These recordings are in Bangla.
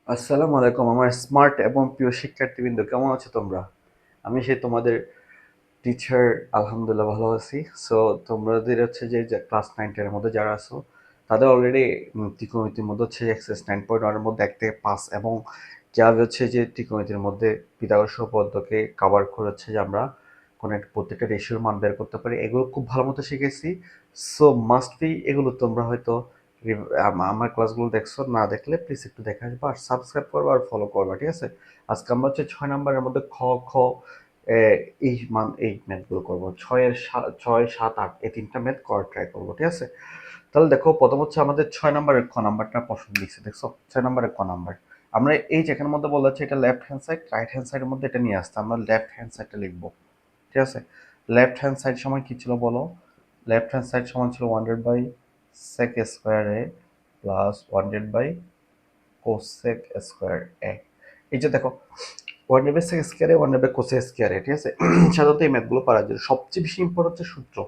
আসসালামু আলাইকুম আমার স্মার্ট এবং প্রিয় শিক্ষার্থীবৃন্দ, কেমন আছো তোমরা? আমি তোমাদের টিচার, আলহামদুলিল্লাহ ভালো আছি। সো তোমাদের যে ক্লাস 9-10 এর মধ্যে যারা আছো তাদের অলরেডি ত্রিকোণমিতির মধ্যে এক্সারসাইজ 9.1 এর মধ্যে 1 থেকে 5 এবং কিভাবে যে ত্রিকোণমিতির মধ্যে পিথাগোরাস উপপাদ্যকে কভার করে যে আমরা কোনো একটা প্রত্যেকটা রেশিওর মান বের করতে পারি, এগুলো খুব ভালো মতো শিখেছি। সো মাস্ট বি এগুলো তোমরা হয়তো আমার ক্লাসগুলো দেখছো, না দেখলে প্লিজ একটু দেখে আসবা আর সাবস্ক্রাইব করবা আর ফলো করবা, ঠিক আছে? আজকে আমরা 6 নম্বরের মধ্যে খ খ এ, এই ম্যাথগুলো করবো। 6, 7, 8 এই তিনটা ম্যাথ করার ট্রাই করবো, ঠিক আছে? তাহলে দেখো, প্রথম আমাদের 6 নম্বরের খ নাম্বারটা প্রশ্ন দিচ্ছে, দেখছো? 6 নম্বরের ক নাম্বার আমরা এই যেখানের মধ্যে বলা হচ্ছে এটা left hand side, right hand সাইডের মধ্যে এটা নিয়ে আসতে আমরা লেফট হ্যান্ড সাইডটা লিখবো, ঠিক আছে? লেফট হ্যান্ড সাইড সমান কি ছিল বলো? লেফট হ্যান্ড সাইড সমান ছিল 100/sec² প্লাস 100/cosec² এই যে দেখো, 100/sec², 100/cosec², ঠিক আছে? সাধারণত এই ম্যাথগুলো পারার জন্য সবচেয়ে বেশি ইম্পর্টেন্ট হচ্ছে সূত্র।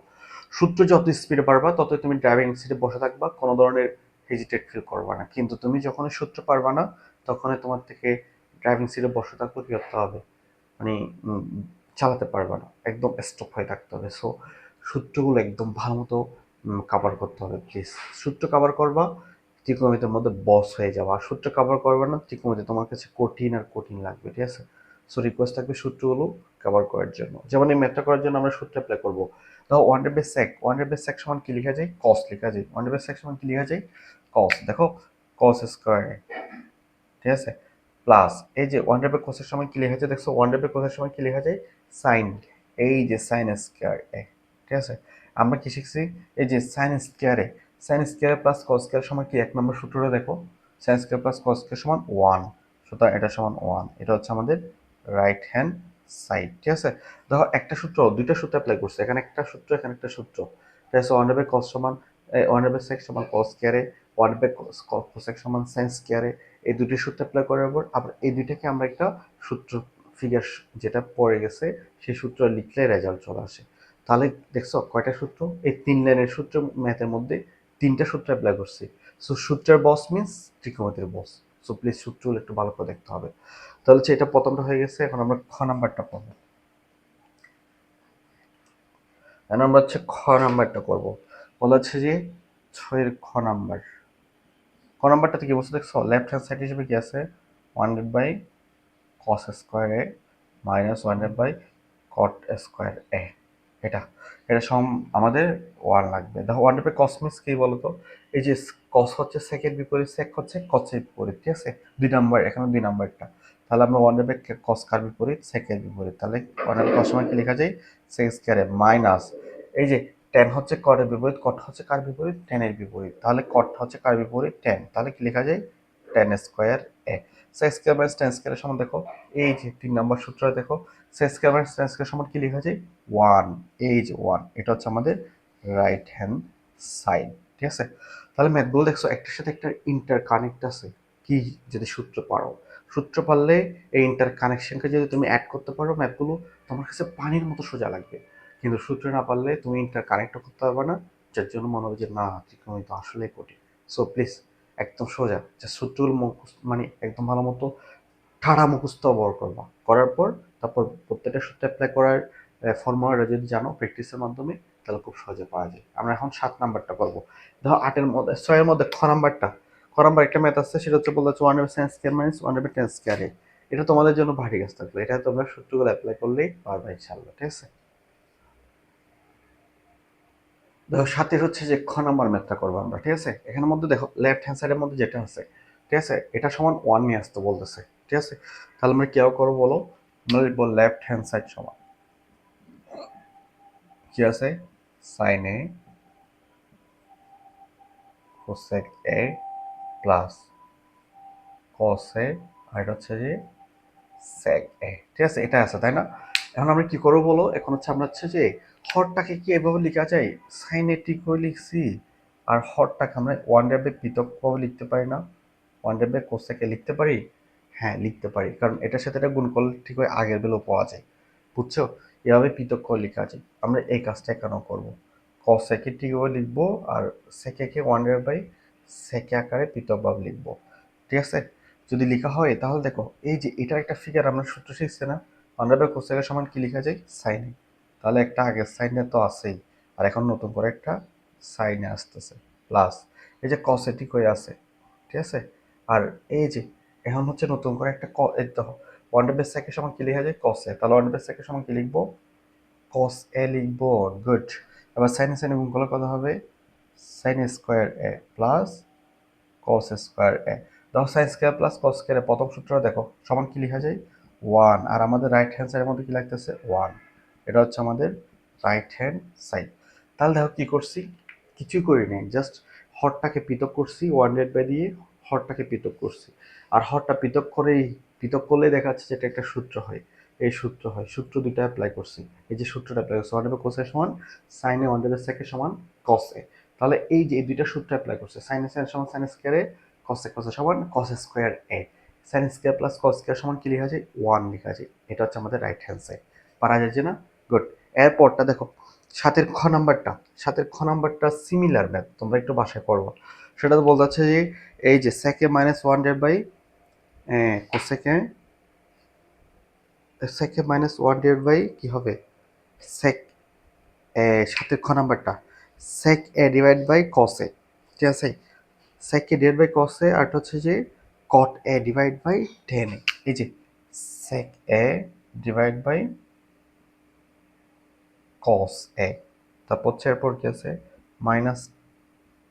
সূত্র যত স্পিডে পারবা ততই তুমি ড্রাইভিং সিটে বসে থাকবা, কোনো ধরনের হেজিটেট ফিল করবা না। কিন্তু তুমি যখনই সূত্র পারবা না, তখনই তোমার থেকে ড্রাইভিং সিটে বসে থাকলে কি করতে হবে, মানে উম, চালাতে পারবা না, একদম স্টপ হয়ে থাকতে হবে। সো সূত্রগুলো একদম ভালো মতো কাভার করতে হবে প্লিজ। সূত্র কাভার করবা, ত্রিকোণমিতির মধ্যে বস হয়ে যাওয়া। আর সূত্র কাভার করবে না, ত্রিকোণমিতি তোমার কাছে কঠিন আর কঠিন লাগবে, ঠিক আছে? সো রিকোয়েস্ট থাকবে সূত্রগুলো কাভার করার জন্য। যেমন এই ম্যাথটা করার জন্য আমরা সূত্র অ্যাপ্লাই করবো। দেখো, 100/sec সমান কি লেখা যায়? কস লেখা যায়। 100/sec সমান কি লেখা যায়? কস। দেখো, cos², ঠিক আছে? প্লাস এই যে 100/cos সময় কি লেখা যায় দেখছো? 100/cos সময় কি লেখা যায়? সাইন। এই যে sin², ঠিক আছে? আমরা কি শিখছি? এই যে sin² প্লাস cos² সমান কি? 1 নম্বর সূত্রটা দেখো, sin² প্লাস cos² সমান 1। সুতরাং এটা সমান 1। এটা হচ্ছে আমাদের রাইট হ্যান্ড সাইড, ঠিক আছে? দেখো, একটা সূত্র, দুইটা সূত্র অ্যাপ্লাই করছে, এখানে একটা সূত্র, এখানে একটা সূত্র, ঠিক আছে? 100/cos সমান 100/sec সমান cos², 100/cosec সমান sin², এই দুটি সূত্র অ্যাপ্লাই করার পর আবার এই দুইটাকে আমরা একটা সূত্র ফিগার যেটা পড়ে গেছে সেই সূত্র লিখলে রেজাল্ট চলে আসে। তাহলে দেখছো কয়টা সূত্র? এই 3 লাইনের সূত্র ম্যাথের মধ্যে 3টা সূত্র অ্যাপ্লাই করছি। সো সূত্রের বস মিন্স ত্রিকোণমিতির বস। সো প্লিজ সূত্রগুলো একটু ভালো করে দেখতে হবে। তাহলে এটা প্রথমটা হয়ে গেছে। এখন আমরা খ নাম্বারটা পড়বো। এখন আমরা খ নাম্বারটা করবো। বলা হচ্ছে যে 6-এর খ নাম্বার। খ নাম্বারটাতে কি বলছে দেখছো? লেফট হ্যান্ড সাইড হিসেবে কি আছে? 100/cos² minus 100/cot²। এটা এটা আমাদের 1 লাগবে। দেখো, 100/cos মিন্স কি বলতো? এই যে cos হচ্ছে সেকের বিপরীত, sec হচ্ছে cos-এর বিপরীত, ঠিক আছে? 2 নাম্বার, এখানে 2 নাম্বারটা। তাহলে আমরা 100/cos কার বিপরীত? সেকের বিপরীত। তাহলে 100/cos সমান কি লেখা যায়? sec² মাইনাস এই যে tan হচ্ছে cot এর বিপরীত, cot হচ্ছে কার বিপরীত? tan এর বিপরীত। তাহলে cot হচ্ছে কার বিপরীত? tan। তাহলে কি লেখা যায়? tan²। sec² মাইনাস tan² সমান দেখো, এই যে 3 নম্বর সূত্রটা দেখো, sec² মাইনাস tan² সমান কি লেখা যায়? 1। এই যে 1, এটা হচ্ছে আমাদের রাইট হ্যান্ড সাইড, ঠিক আছে? তাহলে ম্যাথগুলো দেখছো একটার সাথে একটা ইন্টার কানেক্ট আছে। কি? যদি সূত্র পারো, সূত্র পারলে এই ইন্টার কানেকশনকে যদি তুমি অ্যাড করতে পারো, ম্যাথগুলো তোমার কাছে পানির মতো সোজা লাগবে। কিন্তু সূত্র না পারলে তুমি ইন্টার কানেক্টও করতে পারবে না, যার জন্য মনে হবে যে না, ত্রিকোণমিতি আসলেই কঠিন। সো প্লিজ একদম সোজা যে সূত্রগুলো মুখস্থ, মানে একদম ভালো মতো ঠাড়া মুখস্থ বড় করবা, করার পর তারপর প্রত্যেকটা সূত্র অ্যাপ্লাই করার ফর্মুলাটা যদি জানো প্র্যাকটিসের মাধ্যমে, তাহলে খুব সহজে পাওয়া যায়। আমরা এখন 7 নাম্বারটা করবো। দেখো, 6-এর মধ্যে খ নাম্বার একটা ম্যাথ আছে, সেটা হচ্ছে বলা হচ্ছে 100/sin² মাইনাস 100/tan²। এটা তোমাদের জন্য ভারী কাজ থাকবে, এটা তোমরা সূত্রগুলো অ্যাপ্লাই করলেই পারবা ইনশাআল্লাহ, ঠিক আছে? দেখো, 7-এর যে খ নাম্বার ম্যাথটা করবো আমরা, ঠিক আছে? এখানের মধ্যে দেখো, লেফট হ্যান্ড সাইডের মধ্যে যেটা আছে, ঠিক আছে, এটা সমান 1 নিয়ে আসতে বলতেছে, ঠিক আছে? তাহলে আমরা কি করবো বলো? আমরা লিখবো লেফট হ্যান্ড সাইড সমান কি আছে? Sine A cosec A plus cos A, আর এটা হচ্ছে যে সেক এ, ঠিক আছে? এটা আছে, তাই না? এখন আমরা কি করবো বলো? এখন আমরা যে হরটাকে কি এভাবে লেখা যায়? সাইন এ ঠিক করে লিখছি, আর হরটাকে আমরা 100 পৃথকভাবে লিখতে পারি না? 100/cosec লিখতে পারি? হ্যাঁ, লিখতে পারি, কারণ এটার সাথে এটা গুণ করলে ঠিক ওই আগের বেলাও পাওয়া যায়। বুঝছো? এভাবে পৃথক করে লেখা যায়। আমরা এই কাজটা কেন করবো? cosec ঠিকভাবে লিখবো, আর sec কে 100/sec আকারে পৃথকভাবে লিখবো, ঠিক আছে? যদি লেখা হয় তাহলে দেখো এই যে এটার একটা ফিগার আমরা সূত্র শিখছি না, 1/cosec সমান কি লেখা যায়, সাইনে। তাহলে একটা আগের সাইনে তো আছেই, আর এখন নতুন করে একটা সাইনে আসতেছে প্লাস এই যে কসেটিক হয়ে আছে, ঠিক আছে। আর এই যে এখন হচ্ছে নতুন করে একটা এই দেখো 1/sec সমান কি লেখা যায়, কসে। তাহলে 1/sec সমান কি লিখবো, কস এ লিখবো। গুড। এবার সাইনে সাইনে গুণ করলে কত হবে, সাইন স্কোয়ার এ প্লাস কস স্কোয়ার এ। দেখো sine square plus cos square প্রথম সূত্র দেখো সমান কি লেখা যায়, 1। আর আমাদের রাইট হ্যান্ড সাইডের মধ্যে কি লাগতেছে, 1। এটা হচ্ছে আমাদের রাইট হ্যান্ড সাইড। তাহলে দেখো কি করছি, কিছুই করিনি, জাস্ট হরটাকে পৃথক করছি 1/বাই দিয়ে, হরটাকে পৃথক করছি। আর হরটা পৃথক করলেই দেখা যাচ্ছে যেটা একটা সূত্র হয়, এই সূত্র হয়, সূত্র দুইটা অ্যাপ্লাই করছি। এই যে সূত্রটা অ্যাপ্লাই করছি, 1/cos সমান সাইনে 1/sec সমান cos এ। তাহলে এই যে এই দুইটা সূত্র অ্যাপ্লাই করছে, সাইন স্কয়ার সমান সাইন স্কয়ারে, কস সমান cos square A. Sine square plus cos square সমান কি লেখা যায়, 1 লেখা যায়। এটা হচ্ছে আমাদের রাইট হ্যান্ড সাইড। পারা যাচ্ছে না? গুড। এরপরটা দেখো সাতের খ নাম্বারটা সিমিলার ম্যাথ, তোমরা একটু বাসায় পড়বো। সেটা তো বলতে চাচ্ছে যে এই যে সেকে মাইনাস 1/বাই কোসেকে, সেকে মাইনাস 1/বাই কি হবে, সেক সাতের খ নাম্বারটা সেক এ ডিভাইড বাই কস এ, ঠিক আছে। sec a divide by cos a, আর হচ্ছে যে cot a divide by tan a। এই যে sec a divide by cos a, তারপর হচ্ছে এরপর কি আছে minus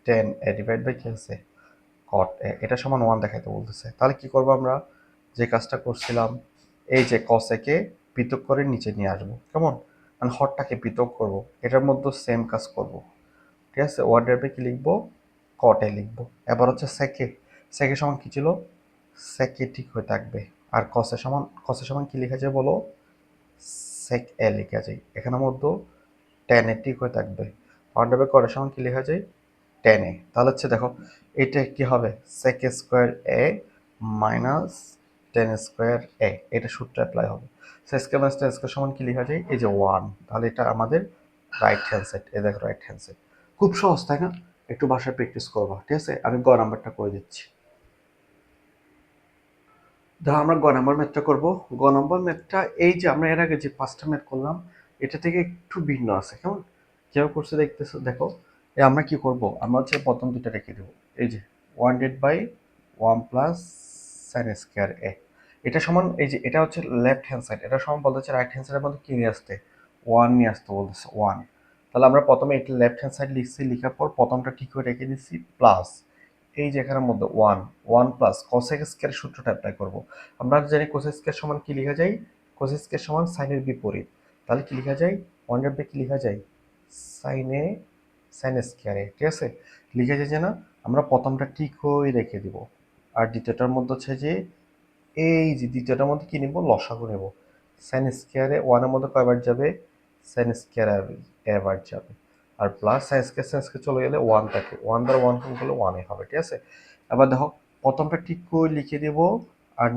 tan a divide by কি আছে cot a, এটা সমান 1 দেখাইতে বলতেছে। তাহলে কি করব আমরা, যে কাজটা করছিলাম, এই যে cos a কে পৃথক করে নিচে নিয়ে আসবো, কেমন, মানে হরটাকে পৃথক করব, এটার মধ্যে সেম কাজ করব, ঠিক আছে। ওয়ার্ডের কি লিখবো, কটে লিখবো। এবার হচ্ছে সেকে সমান কি ছিল, সেকে ঠিক হয়ে থাকবে। আর কসে সমান কি লেখা যায় বলো, সেক এ লেখা যায়। এখানের মধ্যে টেন এ ঠিক হয়ে থাকবে। ওয়ার্ডের কটের সমান কি লেখা যায়, টেন এ। তাহলে হচ্ছে দেখো এটা কি হবে, sec square a minus tan square a, এটা সূত্র অ্যাপ্লাই হবে। Sec square minus tan square সমান কি লেখা যায়, এই যে 1। তাহলে এটা আমাদের রাইট হ্যান্ড সাইড, এই দেখো রাইট হ্যান্ড সাইড। খুব সহজ তাই না, একটু বাসায় প্র্যাকটিস করবা, ঠিক আছে। আমি গ নাম্বারটা করে দিচ্ছি। ধরো আমরা গ নাম্বার ম্যাথটা করবো। গ নাম্বার ম্যাথটা এই যে আমরা এর আগে যে 5টা ম্যাথ করলাম এটা থেকে একটু ভিন্ন আছে, কেমন, কেউ করছে দেখতেছো দেখো। আমরা কি করব, আমরা হচ্ছে প্রথম দুটো রেখে দেবো। এই যে 1/1 প্লাস সাইন স্কয়ার এ, এটা সমান এই যে এটা হচ্ছে লেফট হ্যান্ড সাইড, এটা সমান বলতে হচ্ছে রাইট হ্যান্ড সাইডের মধ্যে কি নিয়ে আসতে, 1 নিয়ে আসতে বলতেছে, 1। তাহলে আমরা প্রথমে এটা লেফট হ্যান্ড সাইড লিখছি, লিখার পর প্রথমটা ঠিক করে রেখে দিচ্ছি প্লাস এই যে এখানের মধ্যে 1 প্লাস কসেক স্কয়ার সূত্রটা অ্যাপ্লাই করব। আমরা জানি কোসেক স্কয়ার সমান কি লেখা যায়, কোসেক স্কয়ার সমান সাইনের বিপরীত। তাহলে কি লেখা যায়, 1/, কি লেখা যায়, সাইনে সাইন স্কয়ারে, ঠিক আছে। লিখে যায় যে না, আমরা প্রথমটা ঠিক হয়ে রেখে দিব। আর দ্বিতীয়টার মধ্যে হচ্ছে যে এই যে দ্বিতীয়টার মধ্যে কি নিব, লসাগু নেব। সাইন স্কয়ারে 1-এর মধ্যে কয়বার যাবে, সাইন স্কয়ার এবার যাবে। আর প্লাস সাইন স্কয়ার চলে গেলে 1 থাকে, 1 দ্বারা 1 গুণ করলে 1 হবে, ঠিক আছে। এবার দেখো প্রথমটা ঠিক করে লিখে দেব। আর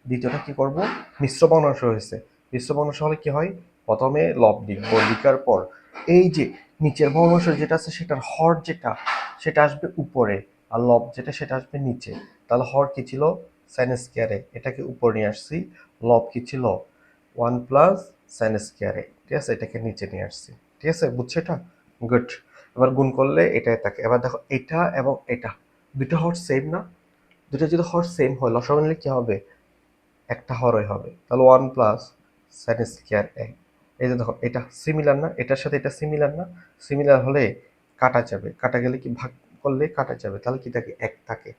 দ্বিতীয়টা কি করব, মিশ্র ভগ্নাংশ হয়েছে। মিশ্র ভগ্নাংশ হলে কি হয়, প্রথমে লব লিখব, লিখার পর এই যে নিচের ভগ্নাংশ যেটা আছে সেটার হর যেটা সেটা আসবে উপরে, আর লব যেটা সেটা আসবে নিচে। তাহলে হর কি ছিল, সাইন স্কয়ারে, এটাকে উপরে নিয়ে আসছি। লব কি ছিল, 1 প্লাস সাইন স্কয়ারে, ঠিক আছে, এটাকে নিচে নিয়ে আসছি, ঠিক আছে, বুঝছো এটা, গুড। এবার গুণ করলে এটাই থাকে। এবার দেখো এটা এবং এটা দুটো হর সেম না, দুটো যদি হর সেম হয় লসাগু নিলে কি হবে, একটা হরই হবে। তাহলে 1 প্লাস সাইন স্কয়ার এ। এই যে দেখো এটা সিমিলার না, এটার সাথে এটা সিমিলার না, সিমিলার হলে কাটা যাবে, কাটা গেলে কি ভাগ করলে কাটা যাবে, তাহলে কি থাকে, এক থাকে।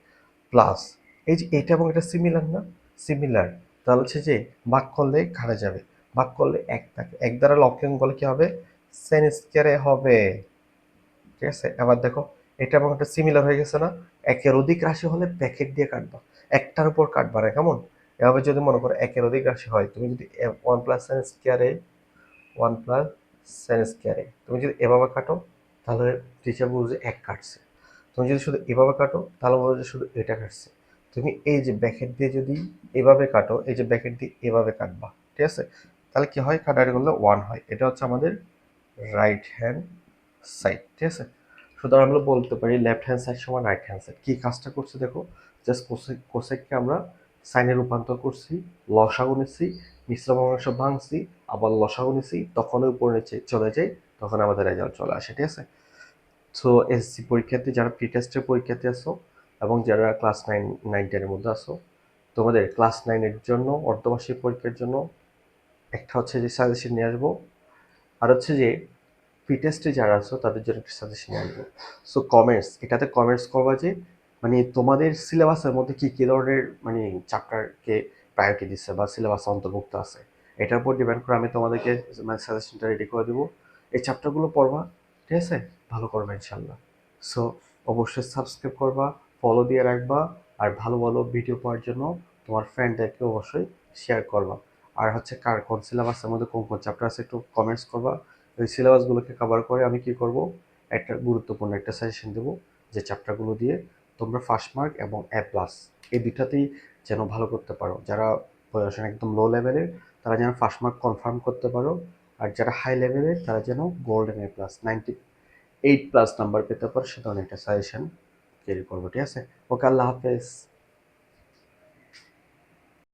প্লাস এই যে এটা এবং এটা সিমিলার না, সিমিলার, তাহলে হচ্ছে যে ভাগ করলে কাটা যাবে, ভাগ করলে এক থাকে, এক দ্বারা লবকে করলে কি হবে, সাইন স্কয়ারে হবে, ঠিক আছে। এবার দেখো এটা এবং এটা সিমিলার হয়ে গেছে না, একের অধিক রাশি হলে ব্র্যাকেট দিয়ে কাটবা, একটার উপর কাটবা না, কেমন। এভাবে যদি মনে করো একের অধিক রাশি হয়, তুমি যদি 1 প্লাস সাইন স্কয়ারে 1 প্লাস সাইন স্কয়ারে তুমি যদি এভাবে কাটো তাহলে টিচার বুঝবে এক কাটছে। তুমি যদি শুধু এভাবে কাটো তাহলে বলবে শুধু এটা কাটছে। তুমি এই যে ব্র্যাকেট দিয়ে যদি এভাবে কাটো, এই যে ব্র্যাকেট দিয়ে এভাবে কাটবা, ঠিক আছে। তাহলে কি হয়, কাটারি করলে 1 হয়। এটা হচ্ছে আমাদের রাইট হ্যান্ড সাইড, ঠিক আছে। সুতরাং আমরা বলতে পারি লেফট হ্যান্ড সাইড সমান রাইট হ্যান্ড সাইড। কি কাজটা করছে দেখো, জাস্ট কোসেককে আমরা সাইনে রূপান্তর করছি, লসাগু নিচ্ছি, মিশ্র ভগ্নাংশ ভাঙছি, আবার লসাগু নিচ্ছি, তখন উপরে নিচে চলে যাই, তখন আমাদের রেজাল্ট চলে আসে, ঠিক আছে? সো এসএসসি পরীক্ষার্থী যারা প্রি টেস্টের পরীক্ষার্থী আসো এবং যারা ক্লাস 9 10-এর মধ্যে আসো, তোমাদের ক্লাস 9-এর জন্য অর্ধবার্ষিক পরীক্ষার জন্য একটা হচ্ছে যে সাজেশন নিয়ে আসবো, আর হচ্ছে যে প্রি টেস্টে যারা আছো তাদের জন্য একটা সাজেশন নিয়ে আসবো। সো কমেন্টস, এটাতে কমেন্টস করবা যে মানে তোমাদের সিলেবাসের মধ্যে কী কী ধরনের মানে চ্যাপ্টারকে প্রায়োরিটি দিচ্ছে বা সিলেবাসে অন্তর্ভুক্ত আছে, এটার উপর ডিপেন্ড করে আমি তোমাদেরকে মানে সাজেশনটা রেডি করে দেবো। এই চ্যাপ্টারগুলো পড়বা, ঠিক আছে? ভালো করবে ইনশাল্লাহ। সো অবশ্যই সাবস্ক্রাইব করবা, ফলো দিয়ে রাখবা, আর ভালো ভালো ভিডিও পাওয়ার জন্য তোমার ফ্রেন্ডদেরকে অবশ্যই শেয়ার করবা। আর হচ্ছে কার কোন সিলেবাসের মধ্যে কোন কোন চ্যাপ্টার আছে একটু কমেন্টস করবা। ওই সিলেবাসগুলোকে কভার করে আমি কি করব, একটা গুরুত্বপূর্ণ একটা সাজেশন দেবো, যে চ্যাপ্টারগুলো দিয়ে তোমরা ফার্স্ট মার্ক এবং A+ এই দুটাতেই যেন ভালো করতে পারো। যারা পড়াশোনা একদম লো লেভেলের তারা যেন ফার্স্ট মার্ক কনফার্ম করতে পারো, আর যারা হাই লেভেলের তারা যেন গোল্ডেন A+ 98+ নাম্বার পেতে পারো, সে ধরনের একটা সাজেশন তৈরি করবো, ঠিক আছে? ওকে, আল্লাহ হাফেজ।